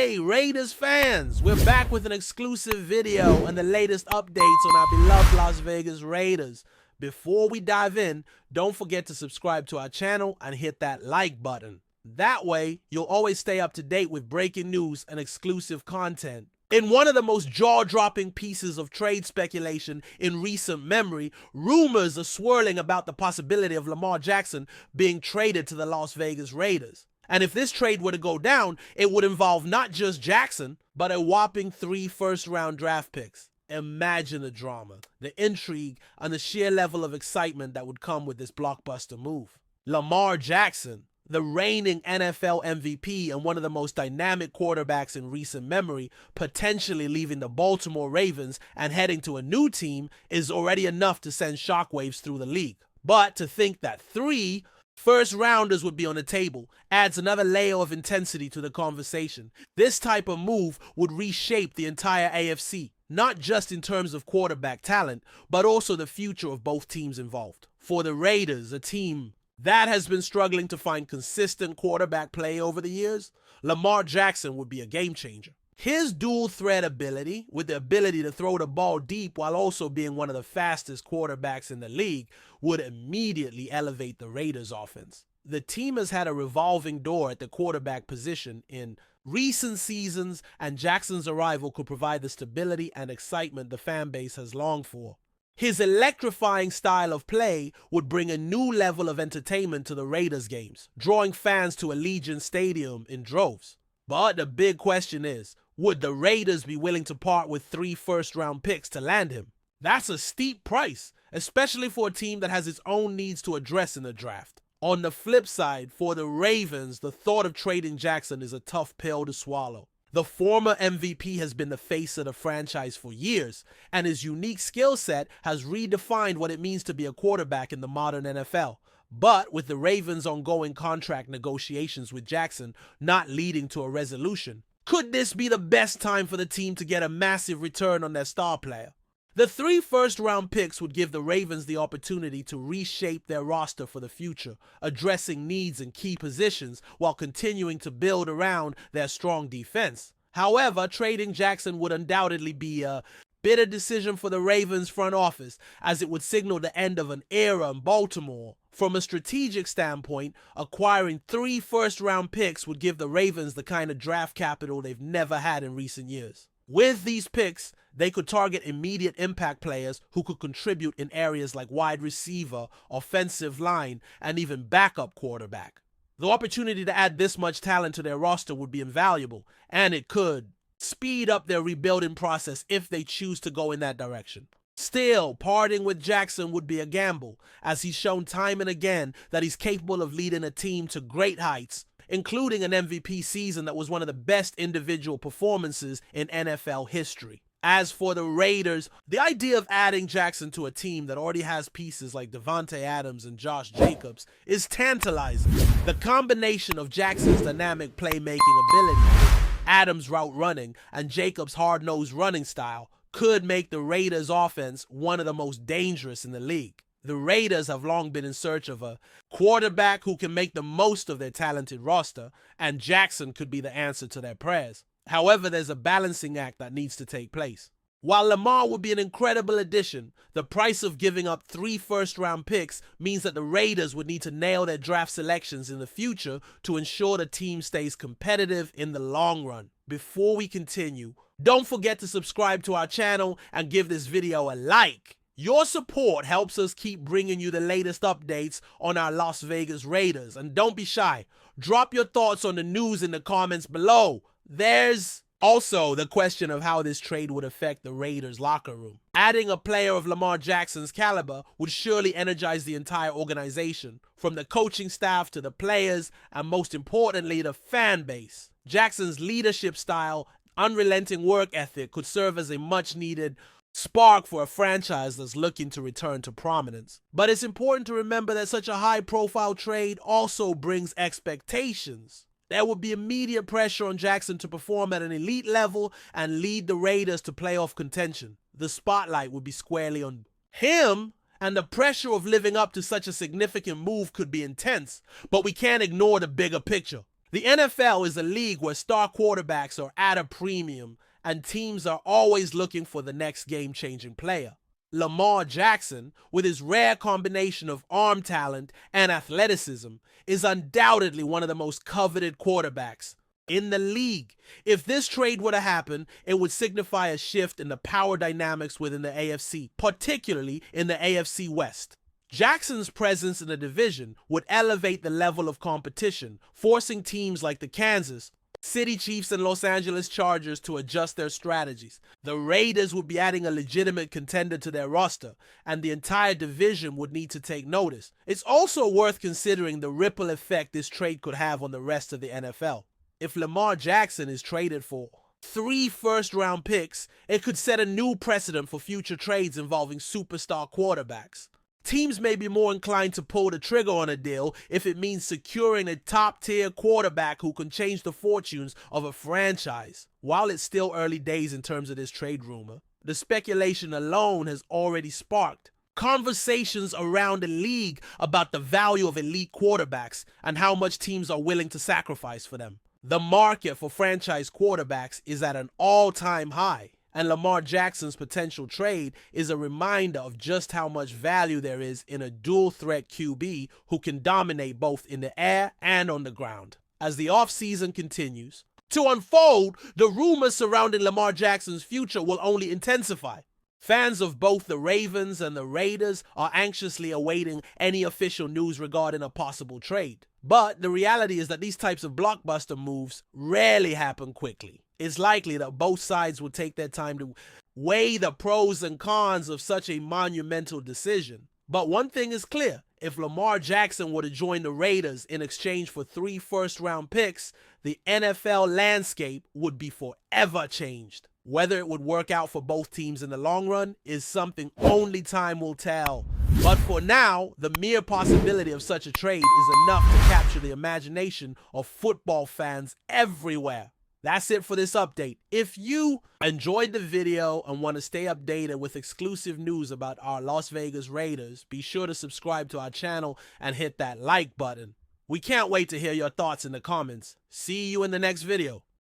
Hey Raiders fans, we're back with an exclusive video and the latest updates on our beloved Las Vegas Raiders. Before we dive in, don't forget to subscribe to our channel and hit that like button. That way, you'll always stay up to date with breaking news and exclusive content. In one of the most jaw-dropping pieces of trade speculation in recent memory, rumors are swirling about the possibility of Lamar Jackson being traded to the Las Vegas Raiders. And if this trade were to go down, it would involve not just Jackson, but a whopping 3 first-round draft picks. Imagine the drama, the intrigue, and the sheer level of excitement that would come with this blockbuster move. Lamar Jackson, the reigning NFL MVP and one of the most dynamic quarterbacks in recent memory, potentially leaving the Baltimore Ravens and heading to a new team, is already enough to send shockwaves through the league. But to think that 3 first-rounders would be on the table adds another layer of intensity to the conversation. This type of move would reshape the entire AFC, not just in terms of quarterback talent, but also the future of both teams involved. For the Raiders, a team that has been struggling to find consistent quarterback play over the years, Lamar Jackson would be a game changer. His dual threat ability, with the ability to throw the ball deep while also being one of the fastest quarterbacks in the league, would immediately elevate the Raiders' offense. The team has had a revolving door at the quarterback position in recent seasons, and Jackson's arrival could provide the stability and excitement the fan base has longed for. His electrifying style of play would bring a new level of entertainment to the Raiders games, drawing fans to Allegiant Stadium in droves. But the big question is, would the Raiders be willing to part with 3 first-round picks to land him? That's a steep price, especially for a team that has its own needs to address in the draft. On the flip side, for the Ravens, the thought of trading Jackson is a tough pill to swallow. The former MVP has been the face of the franchise for years, and his unique skill set has redefined what it means to be a quarterback in the modern NFL. But with the Ravens' ongoing contract negotiations with Jackson not leading to a resolution, could this be the best time for the team to get a massive return on their star player? The 3 first-round picks would give the Ravens the opportunity to reshape their roster for the future, addressing needs in key positions while continuing to build around their strong defense. However, trading Jackson would undoubtedly be a bitter decision for the Ravens front office, as it would signal the end of an era in Baltimore. From a strategic standpoint, acquiring 3 first-round picks would give the Ravens the kind of draft capital they've never had in recent years. With these picks, they could target immediate impact players who could contribute in areas like wide receiver, offensive line, and even backup quarterback. The opportunity to add this much talent to their roster would be invaluable, and it could speed up their rebuilding process if they choose to go in that direction. Still, parting with Jackson would be a gamble, as he's shown time and again that he's capable of leading a team to great heights, including an MVP season that was one of the best individual performances in NFL history. As for the Raiders, the idea of adding Jackson to a team that already has pieces like Devontae Adams and Josh Jacobs is tantalizing. The combination of Jackson's dynamic playmaking ability, Adams' route running, and Jacobs' hard-nosed running style could make the Raiders' offense one of the most dangerous in the league. The Raiders have long been in search of a quarterback who can make the most of their talented roster, and Jackson could be the answer to their prayers. However, there's a balancing act that needs to take place. While Lamar would be an incredible addition, the price of giving up 3 first-round picks means that the Raiders would need to nail their draft selections in the future to ensure the team stays competitive in the long run. Before we continue, don't forget to subscribe to our channel and give this video a like. Your support helps us keep bringing you the latest updates on our Las Vegas Raiders. And don't be shy. Drop your thoughts on the news in the comments below. There's also the question of how this trade would affect the Raiders' locker room. Adding a player of Lamar Jackson's caliber would surely energize the entire organization, from the coaching staff to the players, and most importantly, the fan base. Jackson's leadership style, unrelenting work ethic could serve as a much-needed spark for a franchise that's looking to return to prominence. But it's important to remember that such a high-profile trade also brings expectations. There would be immediate pressure on Jackson to perform at an elite level and lead the Raiders to playoff contention. The spotlight would be squarely on him, and the pressure of living up to such a significant move could be intense. But we can't ignore the bigger picture. The NFL is a league where star quarterbacks are at a premium and teams are always looking for the next game-changing player. Lamar Jackson, with his rare combination of arm talent and athleticism, is undoubtedly one of the most coveted quarterbacks in the league. If this trade were to happen, it would signify a shift in the power dynamics within the AFC, particularly in the AFC West. Jackson's presence in the division would elevate the level of competition, forcing teams like the Kansas City Chiefs and Los Angeles Chargers to adjust their strategies. The Raiders would be adding a legitimate contender to their roster, and the entire division would need to take notice. It's also worth considering the ripple effect this trade could have on the rest of the NFL. If Lamar Jackson is traded for 3 first-round picks, it could set a new precedent for future trades involving superstar quarterbacks. Teams may be more inclined to pull the trigger on a deal if it means securing a top-tier quarterback who can change the fortunes of a franchise. While it's still early days in terms of this trade rumor, the speculation alone has already sparked conversations around the league about the value of elite quarterbacks and how much teams are willing to sacrifice for them. The market for franchise quarterbacks is at an all-time high, and Lamar Jackson's potential trade is a reminder of just how much value there is in a dual-threat QB who can dominate both in the air and on the ground. As the offseason continues to unfold, the rumors surrounding Lamar Jackson's future will only intensify. Fans of both the Ravens and the Raiders are anxiously awaiting any official news regarding a possible trade. But the reality is that these types of blockbuster moves rarely happen quickly. It's likely that both sides will take their time to weigh the pros and cons of such a monumental decision. But one thing is clear: if Lamar Jackson were to join the Raiders in exchange for 3 first-round picks, the NFL landscape would be forever changed. Whether it would work out for both teams in the long run is something only time will tell. But for now, the mere possibility of such a trade is enough to capture the imagination of football fans everywhere. That's it for this update. If you enjoyed the video and want to stay updated with exclusive news about our Las Vegas Raiders, be sure to subscribe to our channel and hit that like button. We can't wait to hear your thoughts in the comments. See you in the next video.